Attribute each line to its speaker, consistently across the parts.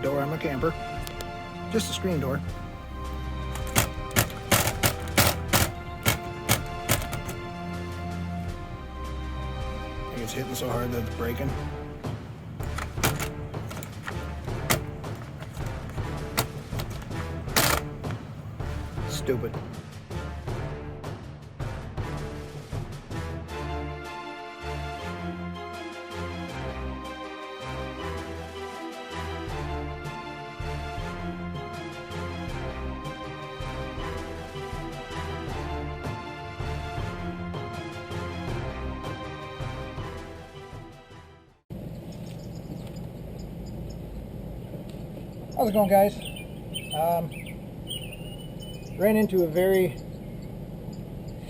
Speaker 1: door on my camper. Just a screen door. I think it's hitting so hard that it's breaking. Stupid. How's it going, guys? Ran into a very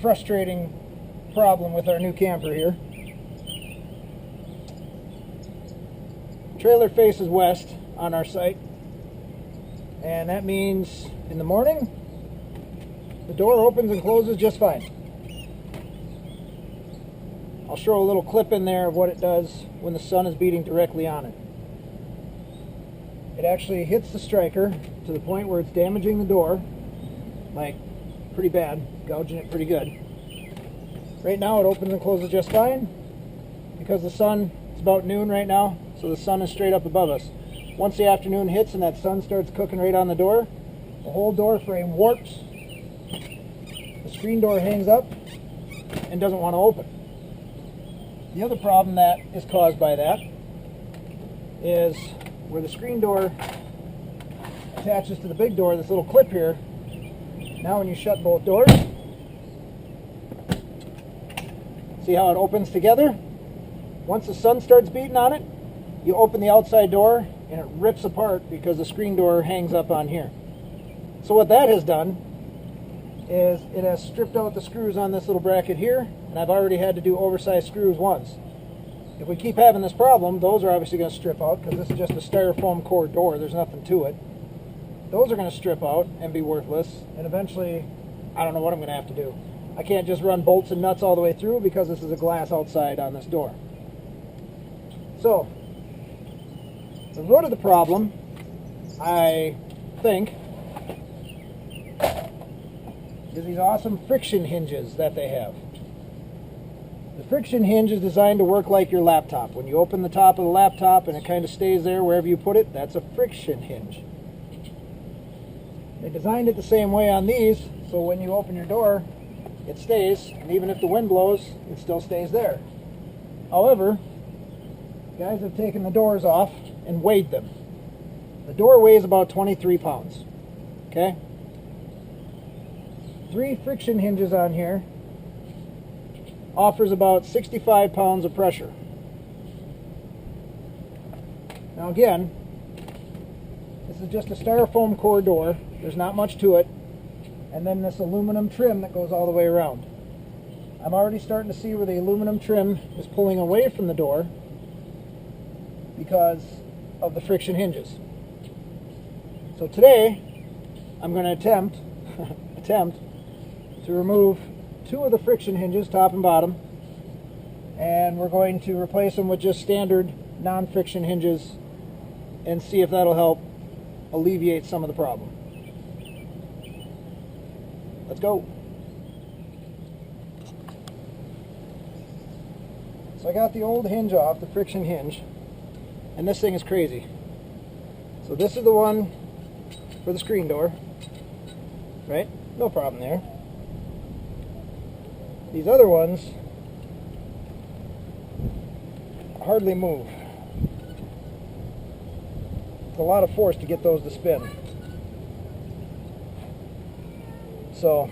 Speaker 1: frustrating problem with our new camper here. Trailer faces west on our site, and that means in the morning the door opens and closes just fine. I'll show a little clip in there of what it does when the sun is beating directly on it. It actually hits the striker to the point where it's damaging the door, like pretty bad, gouging it pretty good. Right now it opens and closes just fine because the sun, it's about noon right now, so the sun is straight up above us. Once the afternoon hits and that sun starts cooking right on the door, the whole door frame warps, the screen door hangs up and doesn't want to open. The other problem that is caused by that is where the screen door attaches to the big door, this little clip here. Now when you shut both doors, see how it opens together? Once the sun starts beating on it, you open the outside door and it rips apart because the screen door hangs up on here. So what that has done is it has stripped out the screws on this little bracket here, and I've already had to do oversized screws once. If we keep having this problem, those are obviously going to strip out because this is just a styrofoam core door. There's nothing to it. Those are going to strip out and be worthless, and eventually I don't know what I'm going to have to do. I can't just run bolts and nuts all the way through because this is a glass outside on this door. So the root of the problem, I think, is these awesome friction hinges that they have. The friction hinge is designed to work like your laptop. When you open the top of the laptop and it kind of stays there wherever you put it, that's a friction hinge. They designed it the same way on these, so when you open your door, it stays, and even if the wind blows, it still stays there. However, guys have taken the doors off and weighed them. The door weighs about 23 pounds, okay? 3 friction hinges on here offers about 65 pounds of pressure. Now again, this is just a styrofoam core door. There's not much to it. And then this aluminum trim that goes all the way around. I'm already starting to see where the aluminum trim is pulling away from the door because of the friction hinges. So today, I'm going to attempt to remove 2 of the friction hinges, top and bottom, and we're going to replace them with just standard non-friction hinges and see if that'll help alleviate some of the problem. Let's go. So I got the old hinge off, the friction hinge, and this thing is crazy. So this is the one for the screen door, right? No problem there. These other ones hardly move. It's a lot of force to get those to spin. So,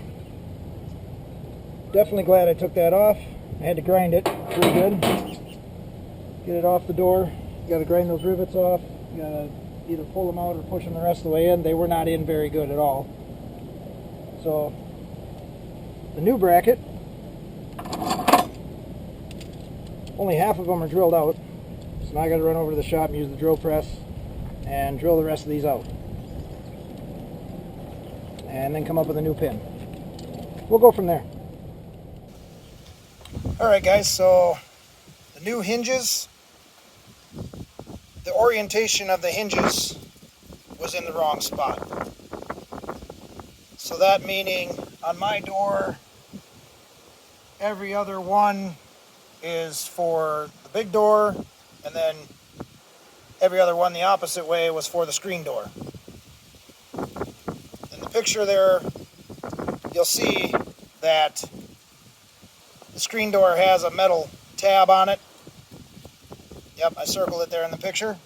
Speaker 1: definitely glad I took that off. I had to grind it pretty good. Get it off the door. You got to grind those rivets off. You got to either pull them out or push them the rest of the way in. They were not in very good at all. So, the new bracket, only half of them are drilled out. So now I got to run over to the shop and use the drill press and drill the rest of these out. And then come up with a new pin. We'll go from there. Alright guys, so the new hinges, the orientation of the hinges was in the wrong spot. So that meaning on my door, every other one is for the big door, and then every other one the opposite way was for the screen door. In the picture there, you'll see that the screen door has a metal tab on it. Yep, I circled it there in the picture.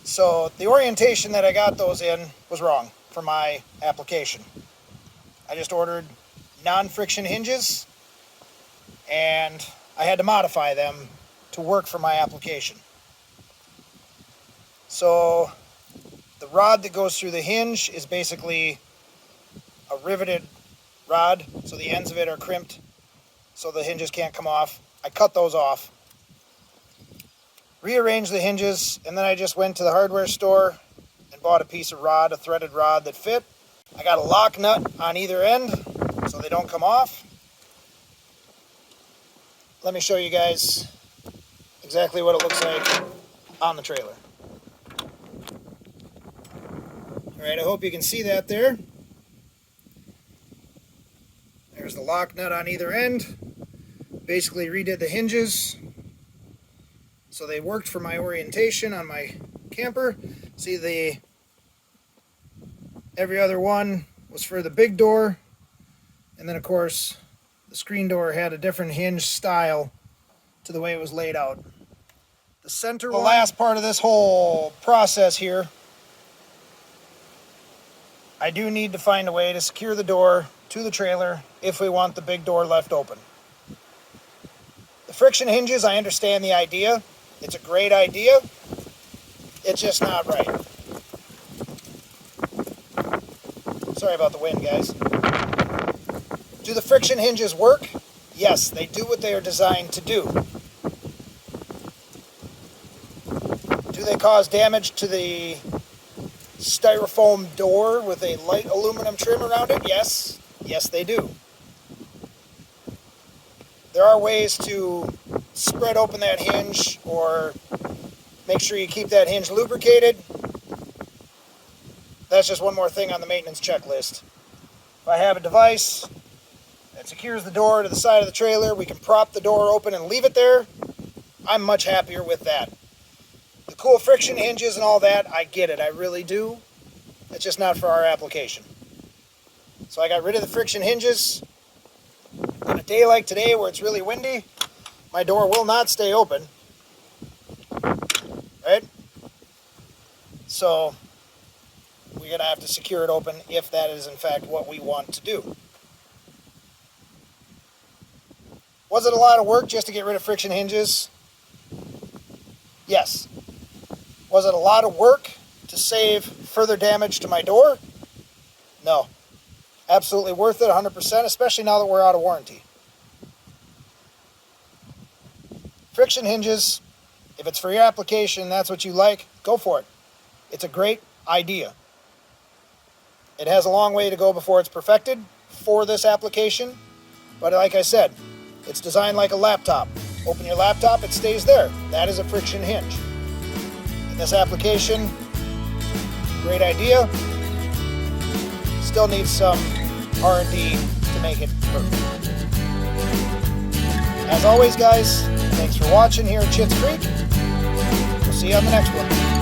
Speaker 1: So the orientation that I got those in was wrong for my application. I just ordered non-friction hinges, and I had to modify them to work for my application. So the rod that goes through the hinge is basically a riveted rod, so the ends of it are crimped so the hinges can't come off. I cut those off, rearranged the hinges, and then I just went to the hardware store and bought a piece of rod, a threaded rod that fit. I got a lock nut on either end so they don't come off. Let me show you guys exactly what it looks like on the trailer. Alright, I hope you can see that there. There's the lock nut on either end. Basically redid the hinges so they worked for my orientation on my camper. See, every other one was for the big door, and then of course the screen door had a different hinge style to the way it was laid out. The center one, the last part of this whole process here, I do need to find a way to secure the door to the trailer if we want the big door left open. The friction hinges, I understand the idea. It's a great idea. It's just not right. Sorry about the wind, guys. Do the friction hinges work? Yes, they do what they are designed to do. Do they cause damage to the styrofoam door with a light aluminum trim around it? Yes. Yes, they do. There are ways to spread open that hinge or make sure you keep that hinge lubricated. That's just one more thing on the maintenance checklist. If I have a device that secures the door to the side of the trailer, we can prop the door open and leave it there, I'm much happier with that. The cool friction hinges and all that, I get it, I really do. It's just not for our application. So I got rid of the friction hinges. On a day like today where it's really windy, my door will not stay open. Right? So we're going to have to secure it open if that is in fact what we want to do. Was it a lot of work just to get rid of friction hinges? Yes. Was it a lot of work to save further damage to my door? No. Absolutely worth it, 100%, especially now that we're out of warranty. Friction hinges, if it's for your application, that's what you like, go for it. It's a great idea. It has a long way to go before it's perfected for this application, but like I said, it's designed like a laptop. Open your laptop, it stays there. That is a friction hinge. In this application, great idea. Still needs some R&D to make it perfect. As always, guys, thanks for watching here at Schitt's Creek. We'll see you on the next one.